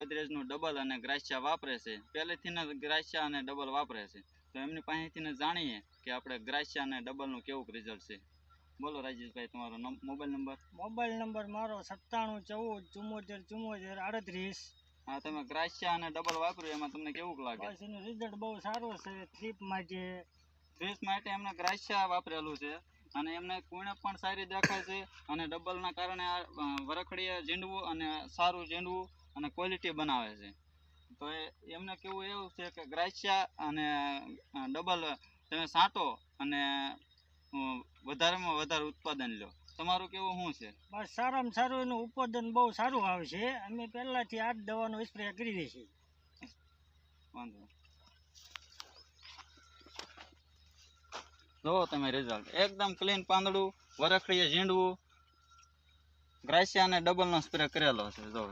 ગોદરેજનું double અને ગ્રાસિયા વાપરે છે, પહેલેથી જ ગ્રાસિયા અને ડબલ વાપરે છે, તો એમની પાસેથી જાણીએ કે આપણે ગ્રાસિયા અને ડબલનું કેવું રિઝલ્ટ છે. બોલો રાજેશભાઈ, તમારો મોબાઈલ નંબર? મારો 9714 74 74 38. હા, તમે ગ્રાસિયા અને ડબલ વાપર્યું, એમાં તમને કેવું લાગે? બસ એનું રિઝલ્ટ બહુ સારું છે. થ્રીપ માટે એમને ગ્રાસિયા વાપરેલું છે અને એમને કુણપ પણ સારી દેખાય છે અને ડબલના કારણે આ વરખડીએ ઝીંડવું અને સારું ઝીંડવું અને ક્વોલિટી બનાવે છે. તો એમને કેવું એવું છે કે ગ્રાસિયા અને ડબલ તમે છાંટો અને વધારેમાં વધારે ઉત્પાદન લો. તમારું કેવું શું છે? બસ સારામાં સારું એનું ઉત્પાદન બહુ સારું આવશે. અમે પહેલાથી આ જ દવાનો સ્પ્રે કરીએ છીએ. વાંધો જો તમે રિઝલ્ટ એકદમ ક્લીન પાંદડું, વરખડીએ ઝીંડવું, ગ્રાસિયા અને ડબલનો સ્પ્રે કરેલો છે. જો